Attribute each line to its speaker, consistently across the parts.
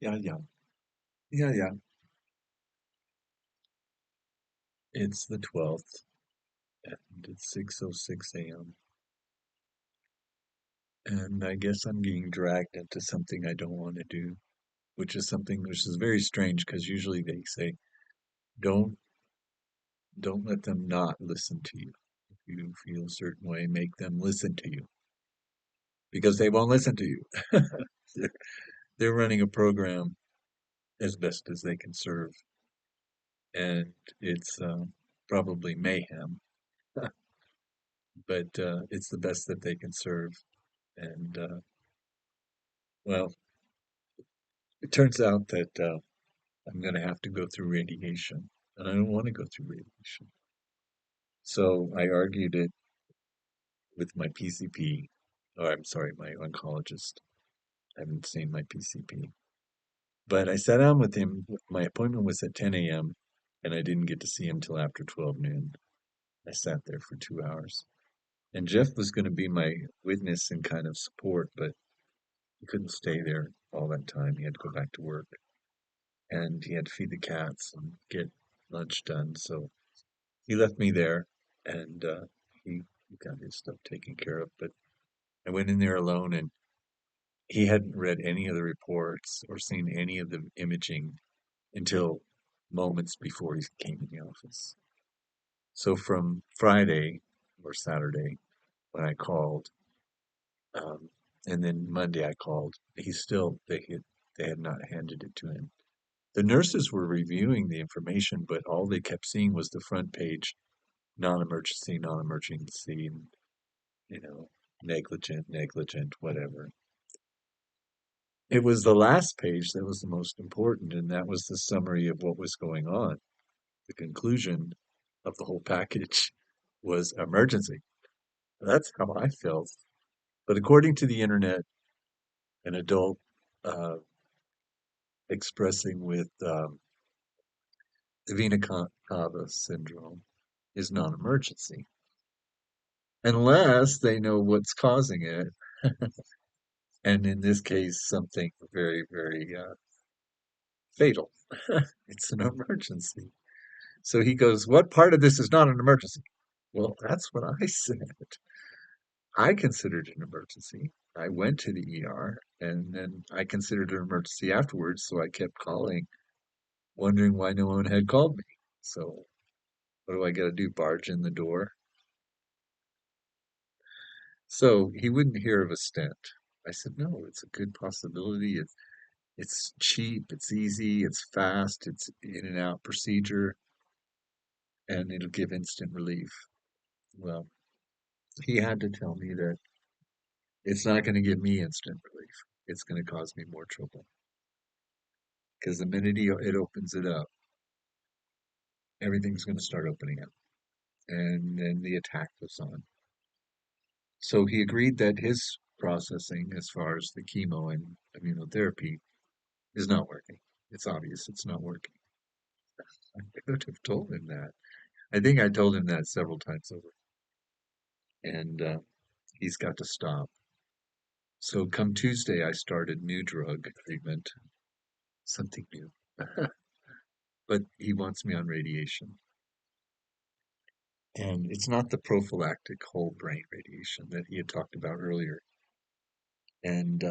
Speaker 1: Yeah, yeah. Yeah, yeah. It's the 12th, and it's 6:06 a.m. And I guess I'm being dragged into something I don't want to do, which is something which is very strange because usually they say, don't don't let them not listen to you. If you feel a certain way, make them listen to you because they won't listen to you. They're, they're running a program as best as they can serve, and it's probably mayhem, but it's the best that they can serve. And well, it turns out that I'm going to have to go through radiation, and I don't want to go through radiation. So I argued it with my PCP, or I'm sorry, my oncologist. I haven't seen my PCP. But I sat down with him. My appointment was at 10 a.m., and I didn't get to see him till after 12 noon. I sat there for 2 hours. And Jeff was going to be my witness and kind of support, but he couldn't stay there all that time. He had to go back to work, and he had to feed the cats and get lunch done. So he left me there, and he got his stuff taken care of. But I went in there alone, and he hadn't read any of the reports or seen any of the imaging until moments before he came in the office. So from Friday or Saturday when I called, um, and then Monday I called, they had not handed it to him. The nurses were reviewing the information, but all they kept seeing was the front page, non-emergency, non-emergency, and you know, negligent, negligent, whatever. It was the last page that was the most important, and that was the summary of what was going on. The conclusion of the whole package was emergency. That's how I felt. But according to the internet, an adult uh, expressing with vena cava syndrome is non-emergency, unless they know what's causing it. And in this case, something very, very fatal. It's an emergency. So he goes, "What part of this is not an emergency?" Well, that's what I said. I considered it an emergency. I went to the ER and then I considered it an emergency afterwards. So I kept calling, wondering why no one had called me. So what do I got to do? Barge in the door? So he wouldn't hear of a stent. I said, no, it's a good possibility. It's cheap, it's easy, it's fast, it's in and out procedure, and it'll give instant relief. Well, he had to tell me that it's not going to give me instant relief. It's going to cause me more trouble. Because the minute it opens it up, everything's going to start opening up. And then the attack goes on. So he agreed that his processing, as far as the chemo and immunotherapy, is not working. It's obvious it's not working. I could have told him that. I think I told him that several times over. And he's got to stop. So come Tuesday, I started new drug treatment, something new. But he wants me on radiation. And it's not the prophylactic whole brain radiation that he had talked about earlier. And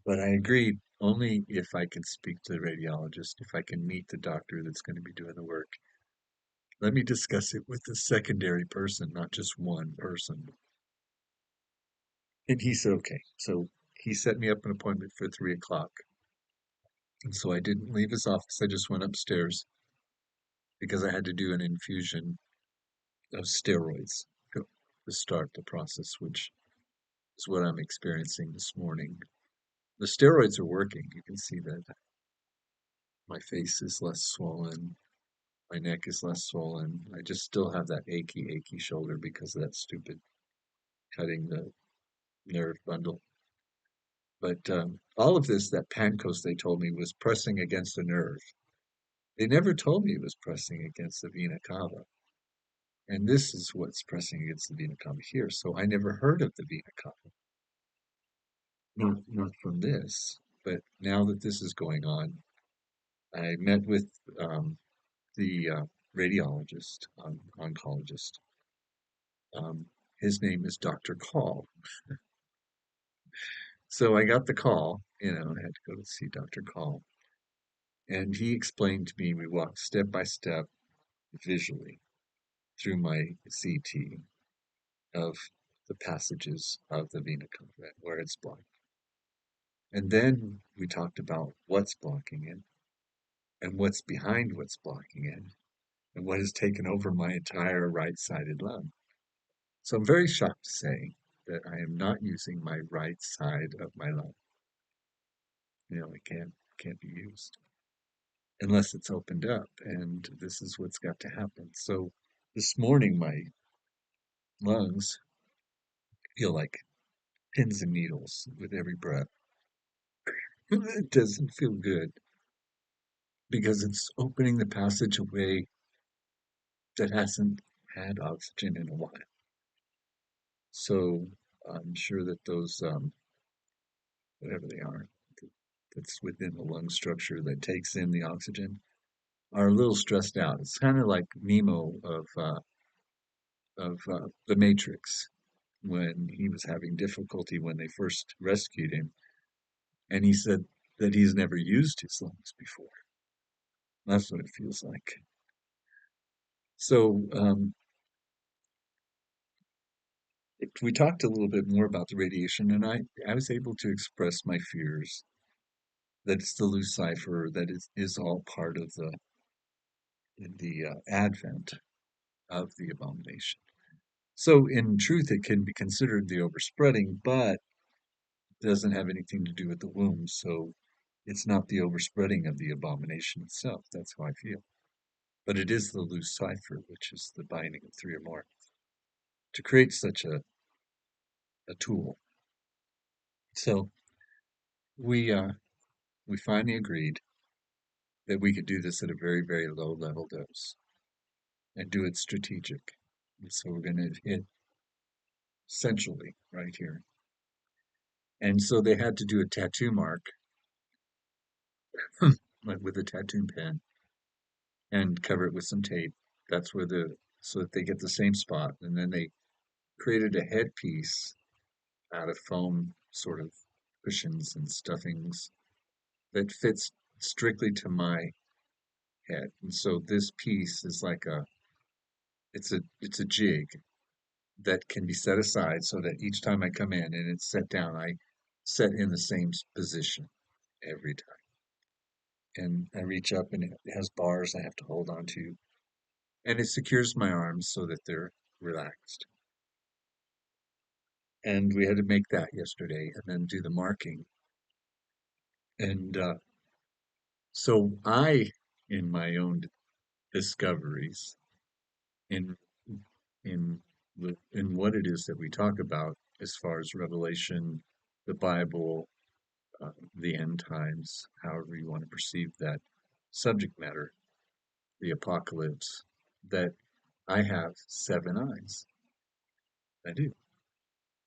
Speaker 1: but I agreed only if I can speak to the radiologist, if I can meet the doctor that's going to be doing the work. Let me discuss it with the secondary person, not just one person. And he said, okay. So he set me up an appointment for 3 o'clock. And so I didn't leave his office. I just went upstairs because I had to do an infusion of steroids to start the process, which is what I'm experiencing this morning. The steroids are working. You can see that my face is less swollen. My neck is less swollen. I just still have that achy shoulder because of that stupid cutting the nerve bundle. But all of this, that Pancos they told me was pressing against a nerve. They never told me it was pressing against the vena cava. And this is what's pressing against the vena cava here. So I never heard of the vena cava. Not from this. But now that this is going on, I met with the radiologist, oncologist. Um, his name is Dr. Call. So I got the call, I had to go to see Dr. Call. And he explained to me, we walked step by step visually through my CT of the passages of the vena cava where it's blocked. And then we talked about what's blocking it and what's behind what's blocking it and what has taken over my entire right-sided lung. So I'm very shocked to say that I am not using my right side of my lung. It can't be used unless it's opened up, and this is what's got to happen. So this morning, my lungs feel like pins and needles with every breath. It doesn't feel good because it's opening the passageway that hasn't had oxygen in a while. So I'm sure that those, whatever they are, that's within the lung structure that takes in the oxygen, are a little stressed out. It's kind of like Nemo of the Matrix when he was having difficulty when they first rescued him, and he said that he's never used his lungs before. That's what it feels like. So we talked a little bit more about the radiation, and I was able to express my fears that it's the loose cipher, that is all part of the advent of the abomination. So in truth, it can be considered the overspreading, but doesn't have anything to do with the womb. So it's not the overspreading of the abomination itself. That's how I feel. But it is the loose cipher, which is the binding of three or more, to create such a tool. So we finally agreed that we could do this at a very, very low level dose and do it strategic. And so we're going to hit centrally right here. And so they had to do a tattoo mark with a tattoo pen and cover it with some tape. That's where so that they get the same spot. And then they created a headpiece out of foam sort of cushions and stuffings that fits strictly to my head. And so this piece is like it's a jig that can be set aside so that each time I come in and it's set down, I set in the same position every time. And I reach up and it has bars I have to hold on to. And it secures my arms so that they're relaxed. And we had to make that yesterday and then do the marking. And so in my own discoveries, in in in what it is that we talk about as far as Revelation, the Bible, the end times, however you want to perceive that subject matter, the apocalypse, that I have seven eyes. I do.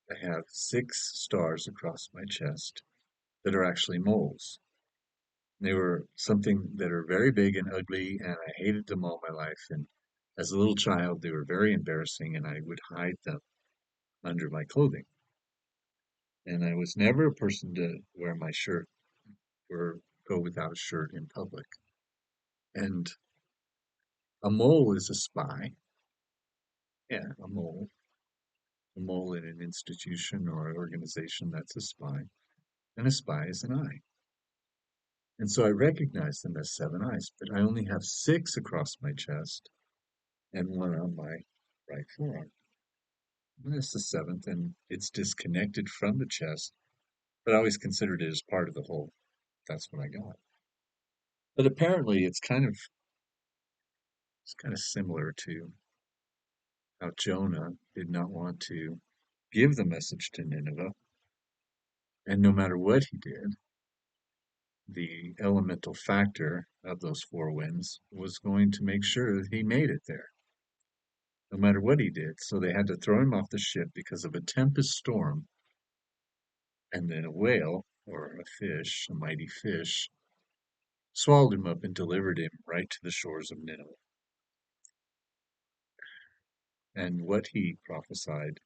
Speaker 1: I have six stars across my chest that are actually moles. They were something that are very big and ugly, and I hated them all my life. And as a little child, they were very embarrassing, and I would hide them under my clothing. And I was never a person to wear my shirt or go without a shirt in public. And a mole is a spy. Yeah, a mole. A mole in an institution or an organization, that's a spy. And a spy is an eye. And so I recognize them as seven eyes, but I only have six across my chest and one on my right forearm. And that's the seventh, and it's disconnected from the chest, but I always considered it as part of the whole. That's what I got. But apparently it's kind of similar to how Jonah did not want to give the message to Nineveh, and no matter what he did, the elemental factor of those four winds was going to make sure that he made it there, no matter what he did. So they had to throw him off the ship because of a tempest storm and then a whale or a fish, a mighty fish, swallowed him up and delivered him right to the shores of Nineveh. And what he prophesied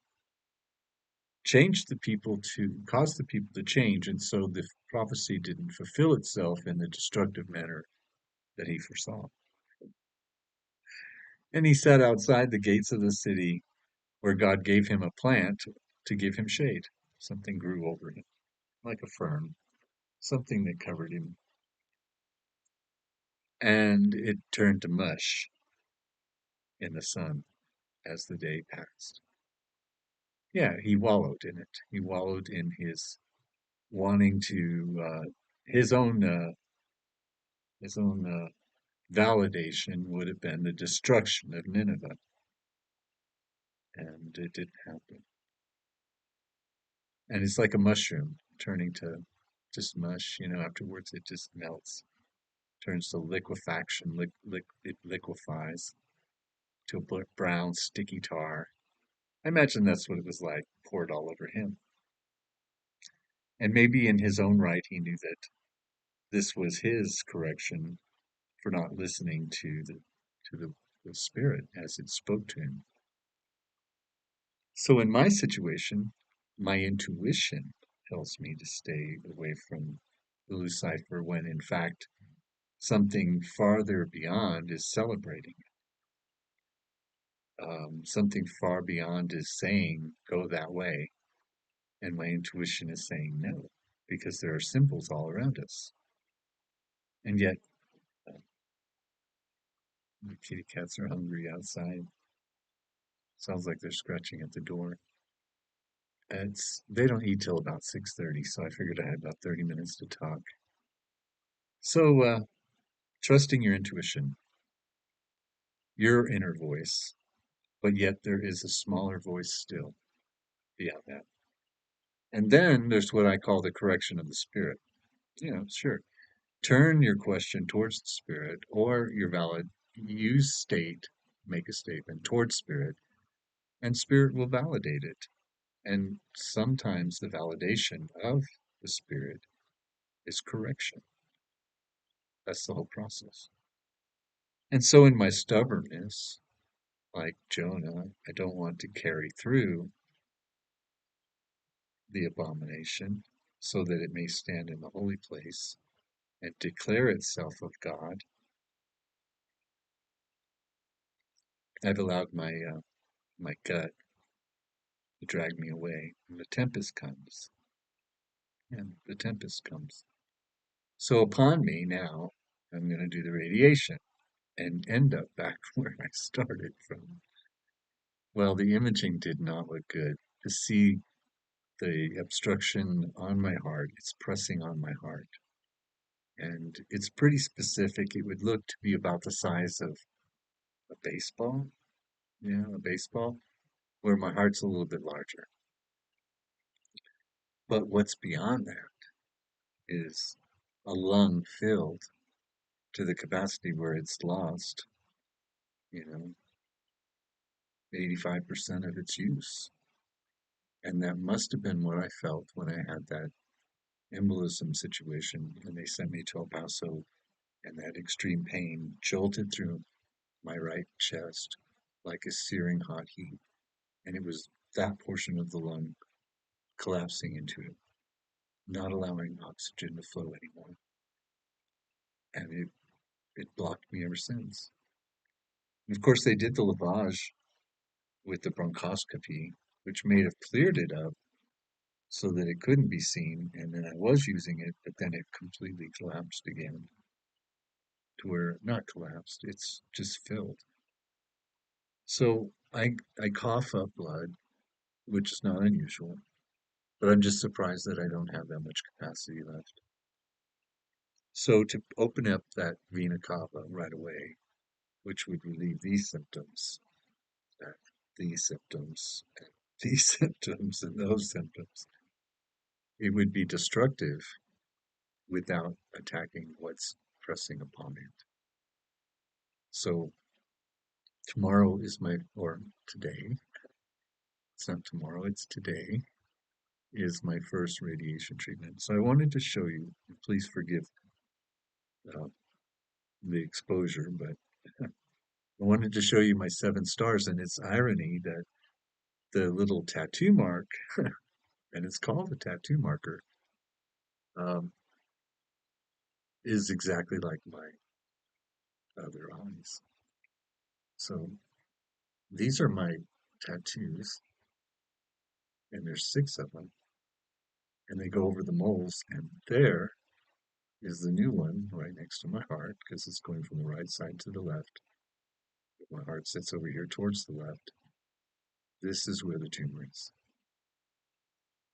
Speaker 1: caused the people to change, and so the prophecy didn't fulfill itself in the destructive manner that he foresaw. And he sat outside the gates of the city where God gave him a plant to give him shade. Something grew over him, like a fern, something that covered him. And it turned to mush in the sun as the day passed. Yeah, he wallowed in it. He wallowed in his wanting to, his own, uh, his own validation would have been the destruction of Nineveh, and it didn't happen. And it's like a mushroom turning to just mush, afterwards it just melts, turns to liquefaction, it liquefies to a brown, sticky tar. I imagine that's what it was like, poured all over him. And maybe in his own right, he knew that this was his correction for not listening to the Spirit as it spoke to him. So in my situation, my intuition tells me to stay away from the Lucifer when in fact something farther beyond is celebrating. Something far beyond is saying, go that way. And my intuition is saying no, because there are symbols all around us. And yet, uh, the kitty cats are hungry outside. Sounds like they're scratching at the door. They don't eat till about 6:30, so I figured I had about 30 minutes to talk. So, trusting your intuition, your inner voice, but yet there is a smaller voice still beyond that. And then there's what I call the correction of the Spirit. Sure. Turn your question towards the Spirit or your valid make a statement towards Spirit, and Spirit will validate it. And sometimes the validation of the Spirit is correction. That's the whole process. And so in my stubbornness, like Jonah, I don't want to carry through the abomination so that it may stand in the holy place and declare itself of God. I've allowed my gut to drag me away, and the tempest comes. And the tempest comes. So upon me now, I'm going to do the radiation and end up back where I started from. Well, the imaging did not look good. To see the obstruction on my heart, it's pressing on my heart. And it's pretty specific. It would look to be about the size of a baseball. Yeah, a baseball, where my heart's a little bit larger. But what's beyond that is a lung filled to the capacity where it's lost, you know, 85% of its use. And that must have been what I felt when I had that embolism situation and they sent me to El Paso and that extreme pain jolted through my right chest like a searing hot heat. And it was that portion of the lung collapsing into it, not allowing oxygen to flow anymore. And it blocked me ever since. And of course, they did the lavage with the bronchoscopy, which may have cleared it up so that it couldn't be seen. And then I was using it, but then it completely collapsed again to where not collapsed, it's just filled. So I cough up blood, which is not unusual, but I'm just surprised that I don't have that much capacity left. So to open up that vena cava right away, which would relieve these symptoms, and these symptoms, and these symptoms, and those symptoms, it would be destructive without attacking what's pressing upon it. So tomorrow is or today, it's not tomorrow, it's today, is my first radiation treatment. So I wanted to show you, please forgive uh, the exposure, but I wanted to show you my 7 stars, and it's irony that the little tattoo mark, and it's called a tattoo marker, um, is exactly like my other eyes. So these are my tattoos, and there's 6 of them, and they go over the moles, and there is the new one right next to my heart because it's going from the right side to the left. My heart sits over here towards the left. This is where the tumor is.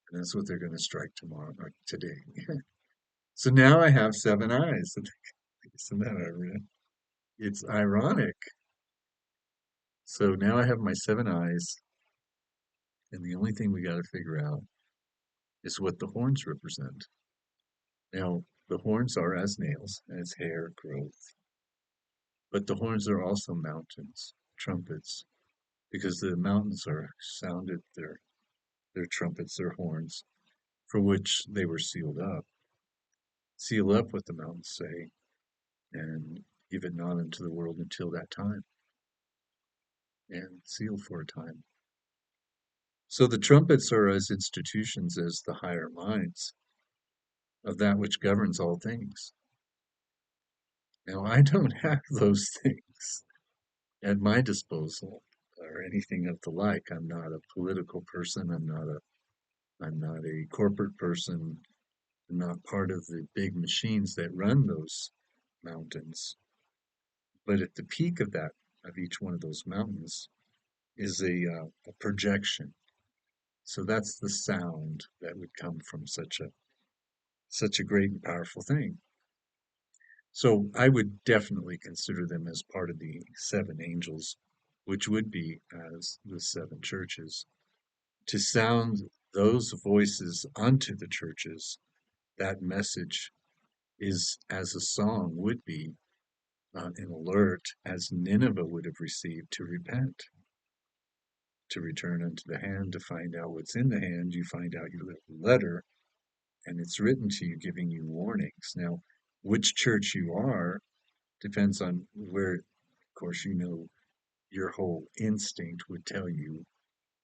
Speaker 1: And that's what they're going to strike tomorrow or today. So now I have 7 eyes. Isn't that ironic? It's ironic. So now I have my 7 eyes, and the only thing we got to figure out is what the horns represent. Now, the horns are as nails, as hair growth, but the horns are also mountains, trumpets, because the mountains are sounded their trumpets, their horns, for which they were sealed up. Seal up what the mountains say, and give it not unto the world until that time, and seal for a time. So the trumpets are as institutions as the higher minds of that which governs all things. Now, I don't have those things at my disposal or anything of the like. I'm not a political person. I'm not a corporate person. I'm not part of the big machines that run those mountains. But at the peak of each one of those mountains, is a projection. So that's the sound that would come from such a great and powerful thing. So I would definitely consider them as part of the 7 angels, which would be as the 7 churches, to sound those voices unto the churches. That message is as a song would be an alert, as Nineveh would have received to repent, to return unto the hand, to find out what's in the hand. You find out your little letter, and it's written to you, giving you warnings. Now, which church you are depends on where, of course, your whole instinct would tell you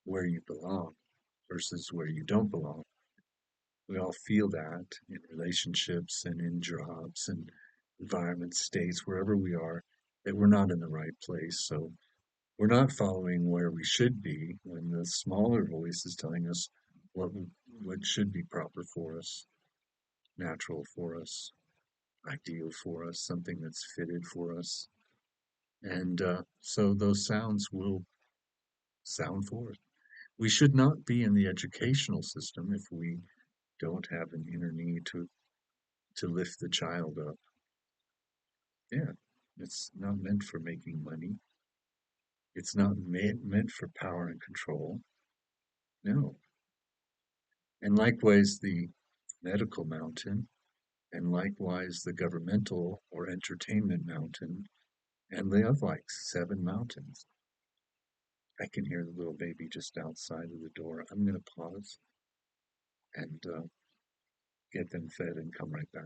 Speaker 1: where you belong versus where you don't belong. We all feel that in relationships and in jobs and environment states, wherever we are, that we're not in the right place. So we're not following where we should be when the smaller voice is telling us what what should be proper for us, natural for us, ideal for us, something that's fitted for us. And so those sounds will sound forth. We should not be in the educational system if we don't have an inner need to lift the child up. Yeah, it's not meant for making money. It's not meant for power and control. No. And likewise, the medical mountain, and likewise, the governmental or entertainment mountain, and they have like 7 mountains. I can hear the little baby just outside of the door. I'm going to pause and get them fed and come right back.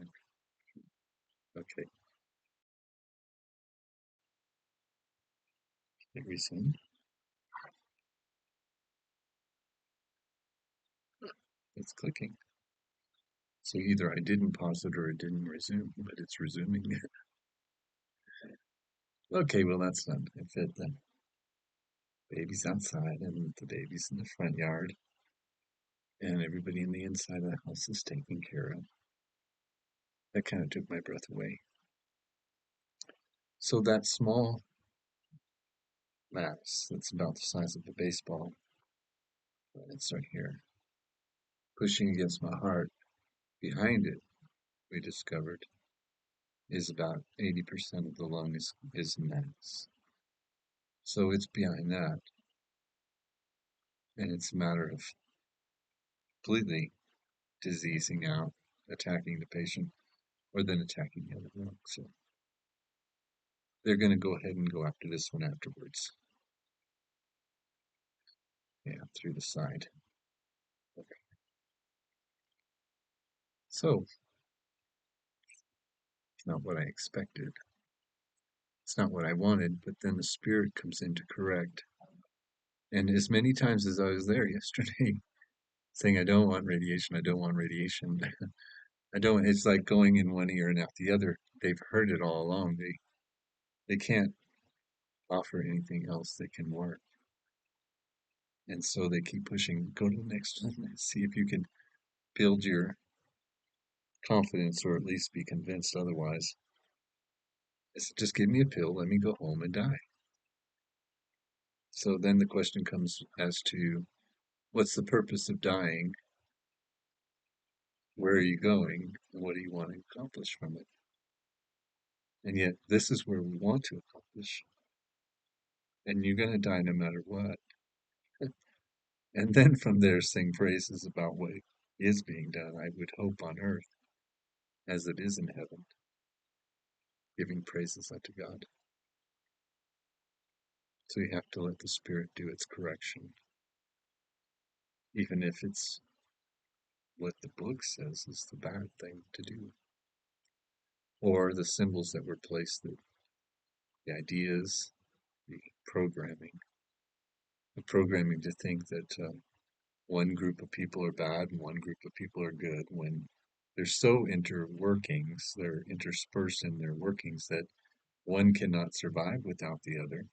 Speaker 1: Okay, it resumed. It's clicking. So either I didn't pause it or it didn't resume, but it's resuming. Okay, well, that's done. I fed them. Baby's outside and the baby's in the front yard, and everybody in the inside of the house is taken care of. That kind of took my breath away. So that small mass that's about the size of a baseball, it's right here, pushing against my heart, behind it, we discovered, is about 80% of the lung is mass. So it's behind that, and it's a matter of completely diseasing out, attacking the patient, or then attacking the other lung. So they're going to go ahead and go after this one afterwards. Yeah, through the side. Okay. So, it's not what I expected. It's not what I wanted, but then the Spirit comes in to correct. And as many times as I was there yesterday, saying, I don't want radiation, I don't want radiation. I don't, it's like going in one ear and out the other. They've heard it all along. They can't offer anything else that can work. And so they keep pushing, go to the next one, and see if you can build your confidence or at least be convinced otherwise. I said, just give me a pill, let me go home and die. So then the question comes as to what's the purpose of dying? Where are you going? And what do you want to accomplish from it? And yet, this is where we want to accomplish. And you're going to die no matter what. And then from there, sing praises about what is being done, I would hope, on earth as it is in heaven, giving praises unto God. So you have to let the Spirit do its correction, even if it's what the book says is the bad thing to do, or the symbols that were placed, the ideas, the programming to think that one group of people are bad and one group of people are good, when they're so interworkings, they're interspersed in their workings that one cannot survive without the other.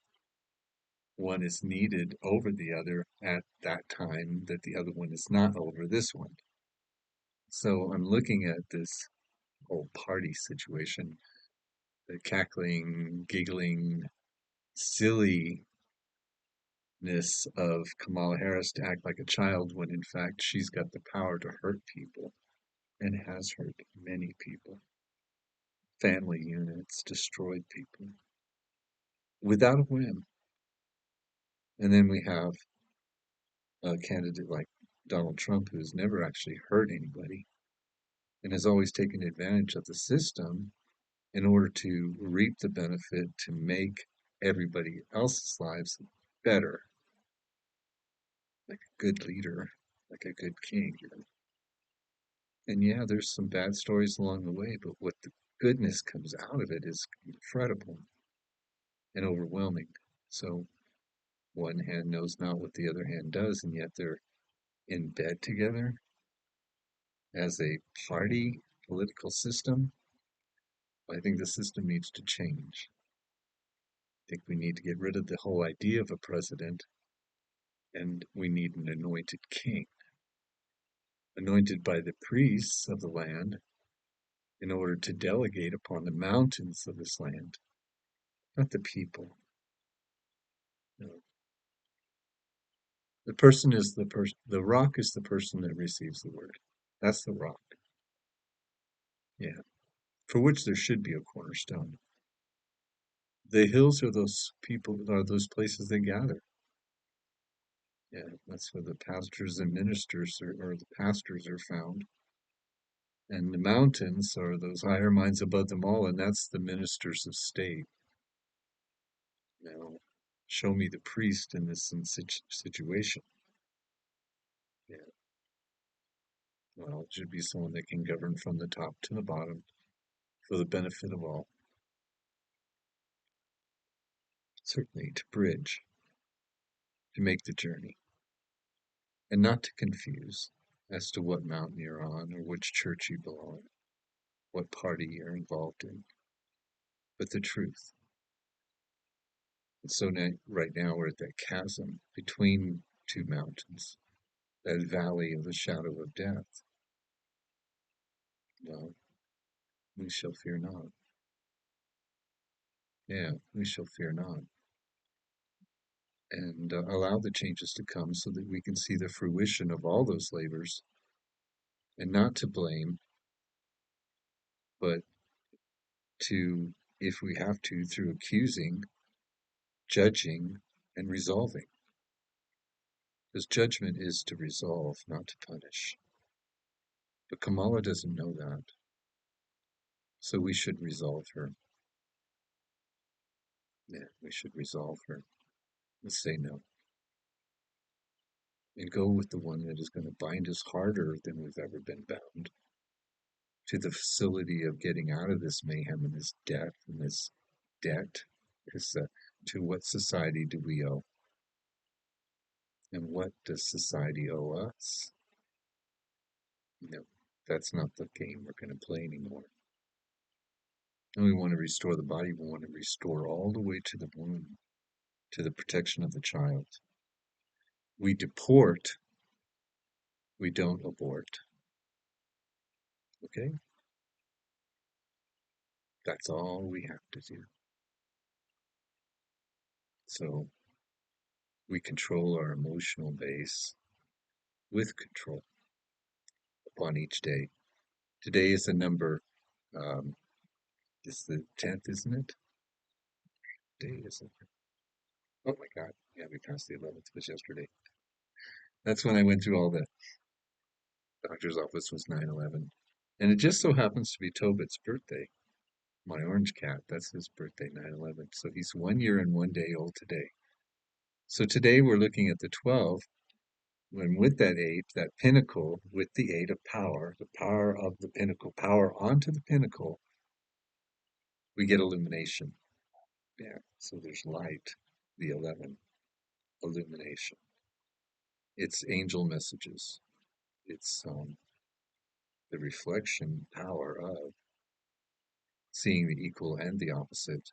Speaker 1: One is needed over the other at that time that the other one is not over this one. So I'm looking at this whole party situation, the cackling, giggling, silliness of Kamala Harris to act like a child when in fact she's got the power to hurt people and has hurt many people. Family units, destroyed people without a whim. And then we have a candidate like Donald Trump who's never actually hurt anybody and has always taken advantage of the system in order to reap the benefit to make everybody else's lives better, like a good leader, like a good king. And yeah, there's some bad stories along the way, but what the goodness comes out of it is incredible and overwhelming. So one hand knows not what the other hand does, and yet they're in bed together as a party political system. I think the system needs to change. I think we need to get rid of the whole idea of a president, and we need an anointed king, anointed by the priests of the land in order to delegate upon the mountains of this land, not the people. No. The person is the person, the rock is the person that receives the word. That's the rock. Yeah. For which there should be a cornerstone. The hills are those people, are those places they gather. Yeah, that's where the pastors and ministers or the pastors are found. And the mountains are those higher minds above them all, and that's the ministers of state. Now, show me the priest in this situation. Yeah, well, it should be someone that can govern from the top to the bottom for the benefit of all. Certainly to bridge, to make the journey, and not to confuse as to what mountain you're on or which church you belong, what party you're involved in, but the truth. And so now, right now we're at that chasm between two mountains, that valley of the shadow of death. Well, we shall fear not. Yeah, we shall fear not. And allow the changes to come so that we can see the fruition of all those labors and not to blame, but to, if we have to, through accusing, judging, and resolving. Because judgment is to resolve, not to punish. But Kamala doesn't know that. So we should resolve her. Yeah, we should resolve her and say no. And go with the one that is going to bind us harder than we've ever been bound. to the facility of getting out of this mayhem and this death and this debt is to what society do we owe? And what does society owe us? That's not the game we're going to play anymore. And we want to restore the body. We want to restore all the way to the womb, to the protection of the child. We deport, we don't abort. Okay? That's all we have to do. So we control our emotional base with control upon each day. Today is the number, it's the 10th, isn't it? Day is it? Oh my God. Yeah, we passed the 11th. It was yesterday. That's when I went through all the doctor's office was 9/11. And it just so happens to be Tobit's birthday. My orange cat, that's his birthday, 9/11. So he's 1 year and 1 day old today. So today we're looking at the 12, when with that 8, that pinnacle, with the 8 of power, the power of the pinnacle, power onto the pinnacle, we get illumination. Yeah, so there's light, the 11, illumination. It's angel messages. It's the reflection power of seeing the equal and the opposite,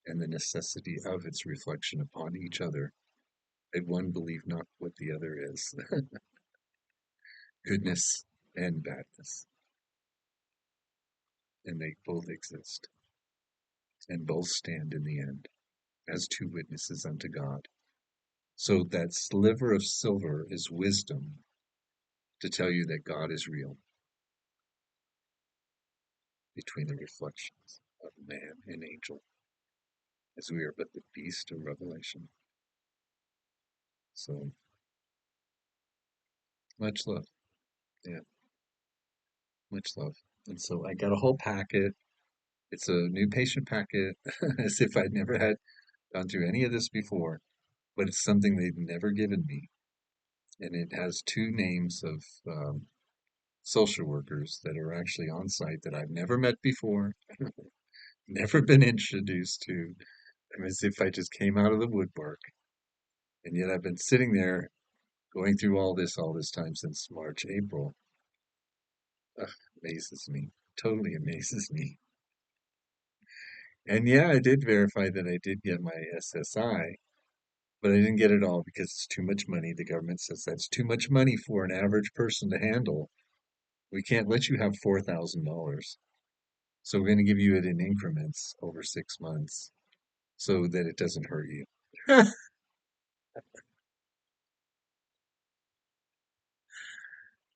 Speaker 1: and the necessity of its reflection upon each other. And one believe not what the other is, goodness and badness. And they both exist, and both stand in the end as two witnesses unto God. So that sliver of silver is wisdom to tell you that God is real between the reflections of man and angel, as we are but the beast of Revelation. So much love. Yeah, much love. And so I got a whole packet. It's a new patient packet, as if I'd never had gone through any of this before, but it's something they've never given me. And it has two names of social workers that are actually on site that I've never met before, never been introduced to. I'm as if I just came out of the woodwork. And yet I've been sitting there going through all this time since March, April. Ugh, amazes me. Totally amazes me. And yeah, I did verify that I did get my SSI, but I didn't get it all because it's too much money. The government says that's too much money for an average person to handle. We can't let you have $4,000. So we're going to give you it in increments over 6 months so that it doesn't hurt you.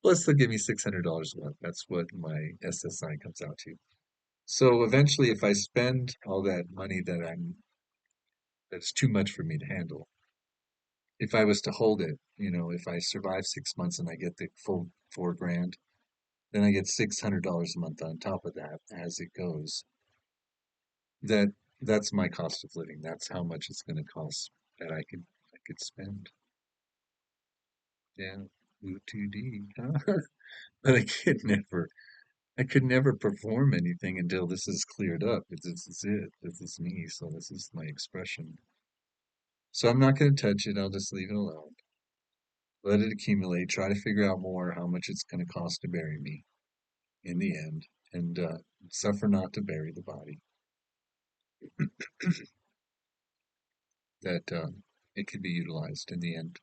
Speaker 1: Plus, they'll give me $600 a month. That's what my SSI comes out to. So eventually, if I spend all that money that's too much for me to handle, if I was to hold it, if I survive 6 months and I get the full 4 grand, then I get $600 a month on top of that as it goes. That that's my cost of living. That's how much it's going to cost that I could spend. Yeah, OOTD, huh? But I could never perform anything until this is cleared up. This is it. This is me. So this is my expression. So I'm not going to touch it. I'll just leave it alone. Let it accumulate. Try to figure out more how much it's going to cost to bury me in the end, and suffer not to bury the body. That it could be utilized in the end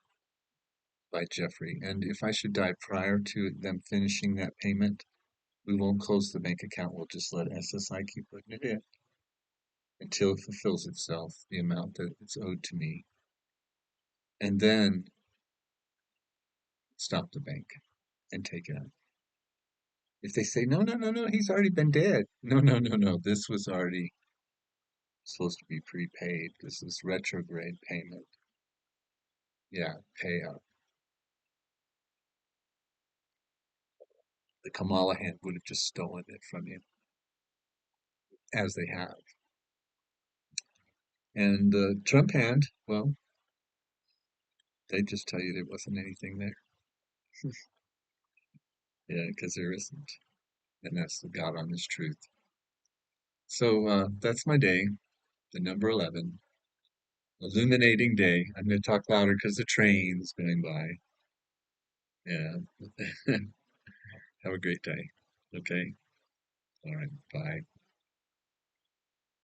Speaker 1: by Jeffrey. And if I should die prior to them finishing that payment, we won't close the bank account. We'll just let SSI keep putting it in until it fulfills itself, the amount that it's owed to me. And then stop the bank and take it out. If they say, no, no, no, no, he's already been dead. No, no, no, no. This was already supposed to be prepaid. This is retrograde payment. Yeah, payout. The Kamala hand would have just stolen it from you, as they have. And the Trump hand, well, they just tell you there wasn't anything there. Yeah, because there isn't. and that's the God on His truth. So that's my day, the number 11, illuminating day. I'm going to talk louder because the train's going by. Yeah. Have a great day. Okay. All right. Bye.